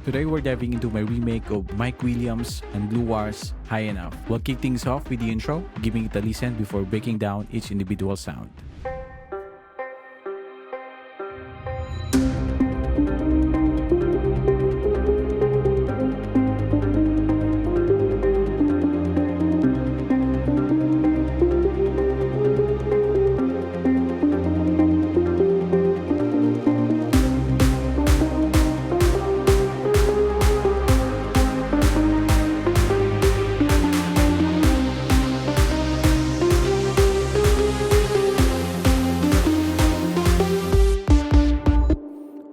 Today we're diving into my remake of Mike Williams and Vluarr's High Enough. We'll kick things off with the intro, giving it a listen before breaking down each individual sound.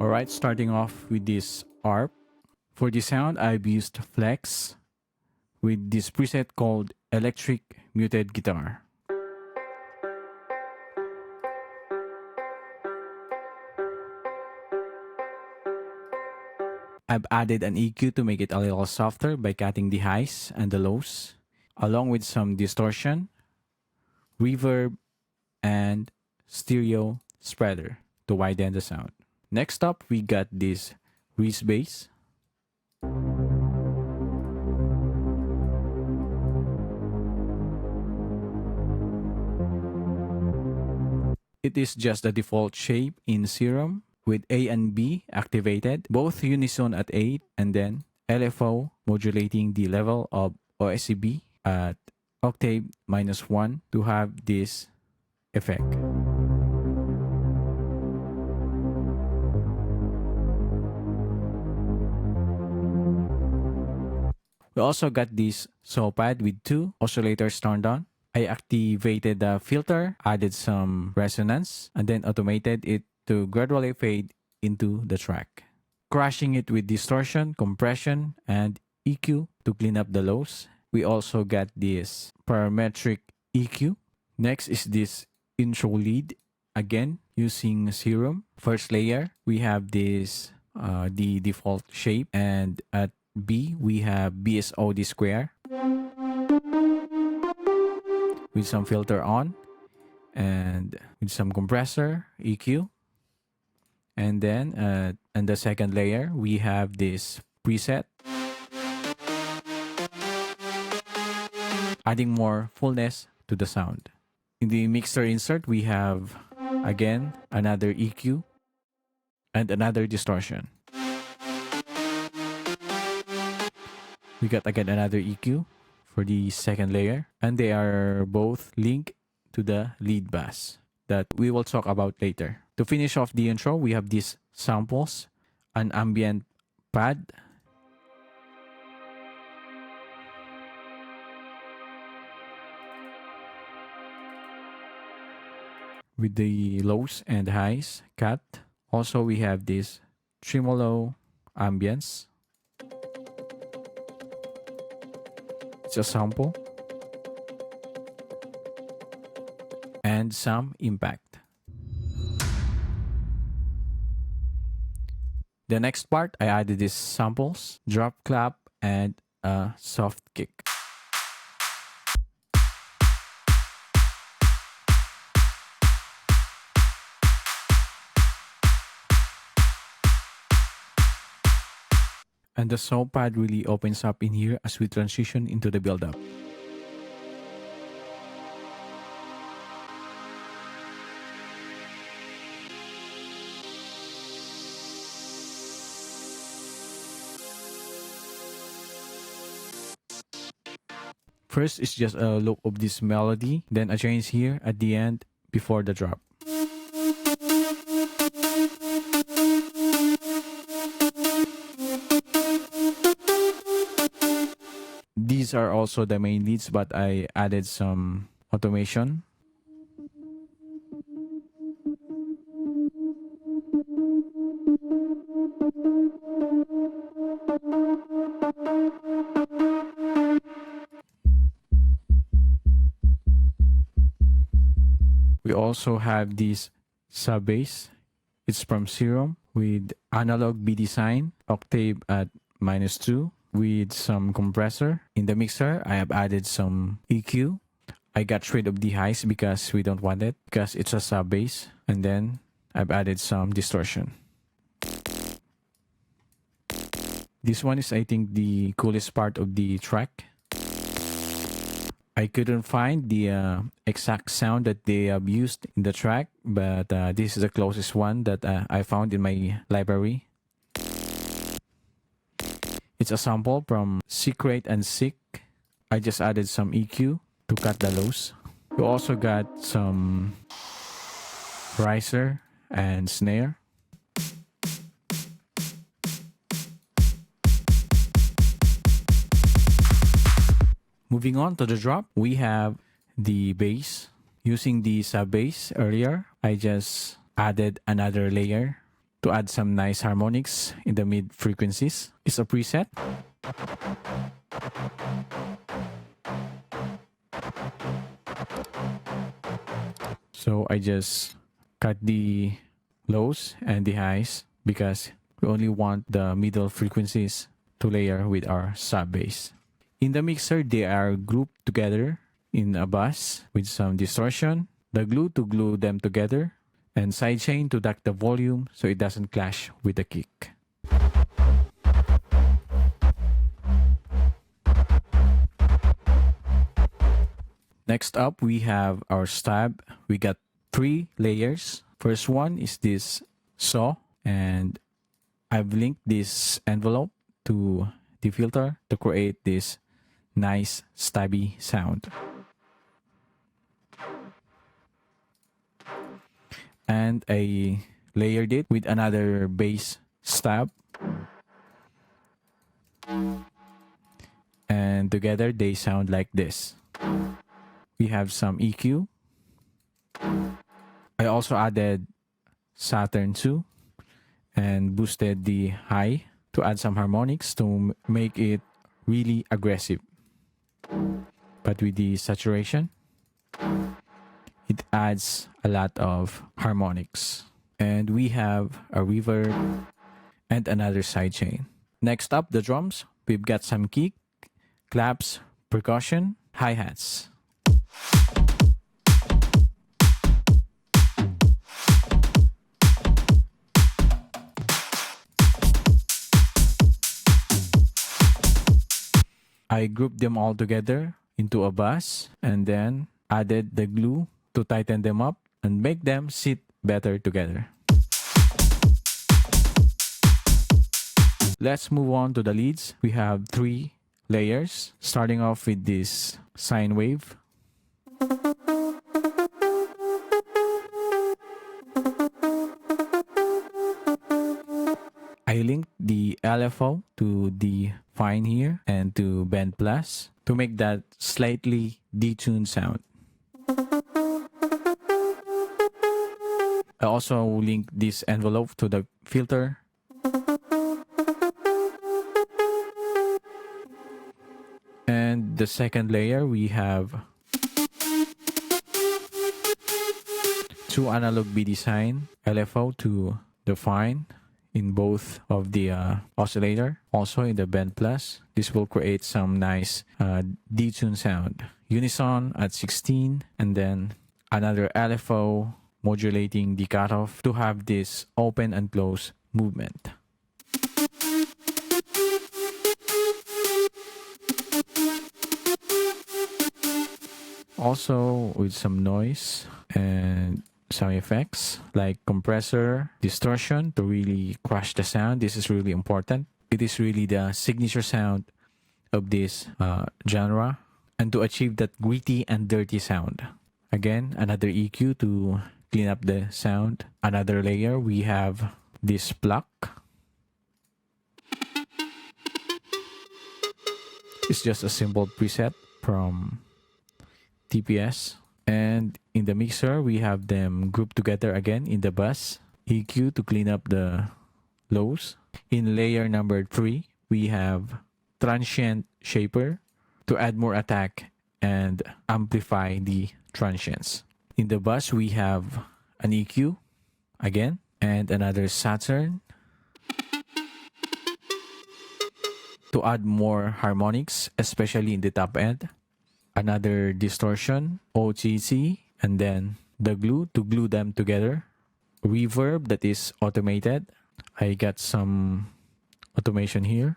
Alright, starting off with this ARP. For the sound, I've used Flex with this preset called Electric Muted Guitar. I've added an EQ to make it a little softer by cutting the highs and the lows, along with some distortion, reverb, and stereo spreader to widen the sound. Next up, we got this Reese bass. It is just the default shape in Serum with A and B activated, both unison at 8, and then LFO modulating the level of OSCB at octave -1 to have this effect. We also got this saw pad with 2 oscillators turned on. I activated the filter, added some resonance, and then automated it to gradually fade into the track. Crashing it with distortion, compression, and EQ to clean up the lows. We also got this parametric EQ. Next is this intro lead, again using Serum. First layer, we have this the default shape, and at B, we have BSOD square with some filter on and with some compressor, EQ. And then in the second layer, we have this preset, adding more fullness to the sound. In the mixer insert, we have again another EQ and another distortion. We got again another EQ for the second layer, and they are both linked to the lead bass that we will talk about later. To finish off the intro, we have these samples, an ambient pad, with the lows and highs cut. Also, we have this tremolo ambience. It's a sample and some impact. The next part, I added these samples, drop clap, and a soft kick. And the saw pad really opens up in here as we transition into the build-up. First is just a loop of this melody, then a change here at the end before the drop. These are also the main leads, but I added some automation. We also have this sub bass. It's from Serum with analog B design, octave at -2. With some compressor. In the mixer, I have added some EQ. I got rid of the highs because we don't want it, because it's a sub bass. And then I've added some distortion. This one is, I think, the coolest part of the track. I couldn't find the exact sound that they have used in the track, but this is the closest one that I found in my library. It's a sample from Secret and Sick. I just added some EQ to cut the lows. You also got some riser and snare. Moving on to the drop, we have the bass. Using the sub bass earlier, I just added another layer to add some nice harmonics in the mid frequencies. It's a preset. So I just cut the lows and the highs because we only want the middle frequencies to layer with our sub bass. In the mixer, they are grouped together in a bus with some distortion, the glue to glue them together, and sidechain to duck the volume so it doesn't clash with the kick. Next up, we have our stab. We got 3 layers. First one is this saw, and I've linked this envelope to the filter to create this nice stabby sound. And I layered it with another bass stab. And together they sound like this. We have some EQ. I also added Saturn 2 and boosted the high to add some harmonics to make it really aggressive. But with the saturation, it adds a lot of harmonics. And we have a reverb and another sidechain. Next up, the drums. We've got some kick, claps, percussion, hi-hats. I grouped them all together into a bus and then added the glue to tighten them up and make them sit better together. Let's move on to the leads. We have 3 layers, starting off with this sine wave. I linked the LFO to the fine here and to bend plus to make that slightly detuned sound. I also linked this envelope to the filter. And the second layer, we have 2 analog BD sine LFO to the fine in both of the oscillator, also in the bend plus. This will create some nice detune sound. Unison at 16, and then another LFO modulating the cutoff to have this open and close movement. Also with some noise and some effects like compressor, distortion to really crush the sound. This is really important. It is really the signature sound of this genre, and to achieve that gritty and dirty sound. Again, another EQ to clean up the sound. Another layer, we have this pluck. It's just a simple preset from TPS. And in the mixer, we have them grouped together again in the bus. EQ to clean up the lows. In layer number 3, we have transient shaper to add more attack and amplify the transients. In the bus, we have an EQ again and another Saturn to add more harmonics, especially in the top end. Another distortion, OTC, and then the glue to glue them together. Reverb that is automated. I got some automation here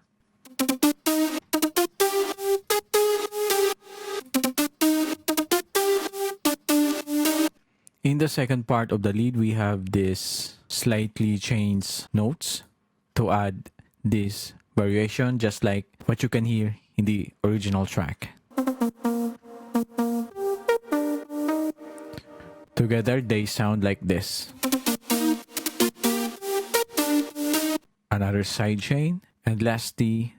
In the second part of the lead, we have this slightly changed notes to add this variation, just like what you can hear in the original track. Together, they sound like this. Another sidechain, and lastly,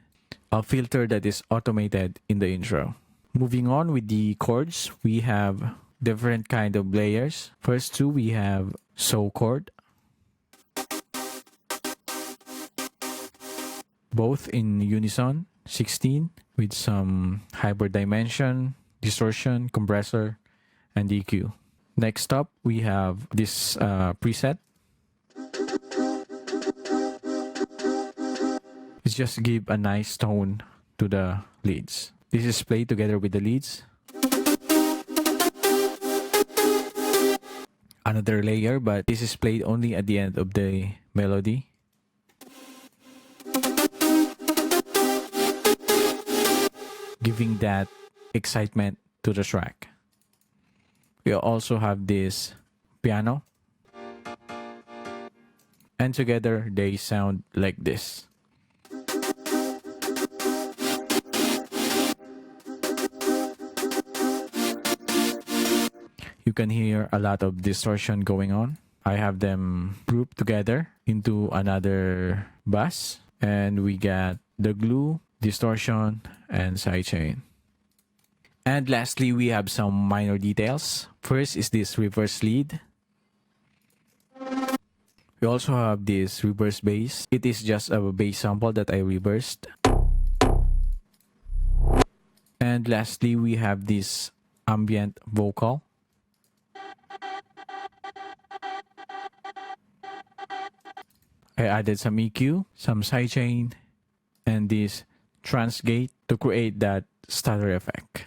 a filter that is automated in the intro. Moving on with the chords, we have different kind of layers. First two, we have chord, both in unison, 16, with some hyperdimension, distortion, compressor, and EQ. Next up, we have this preset. It's just give a nice tone to the leads. This is played together with the leads. Another layer, but this is played only at the end of the melody. Giving that excitement to the track. We also have this piano. And together they sound like this. You can hear a lot of distortion going on. I have them grouped together into another bass. And we got the glue, distortion, and sidechain. And lastly, we have some minor details. First is this reverse lead. We also have this reverse bass. It is just a bass sample that I reversed. And lastly, we have this ambient vocal. I added some EQ, some sidechain, and this trans gate to create that stutter effect.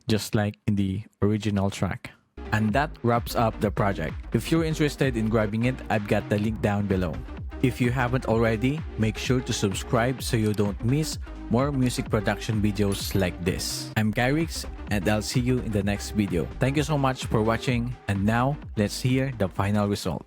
Just like in the original track. And that wraps up the project. If you're interested in grabbing it, I've got the link down below. If you haven't already, make sure to subscribe so you don't miss more music production videos like this. I'm Kyrix, and I'll see you in the next video. Thank you so much for watching, and now let's hear the final result.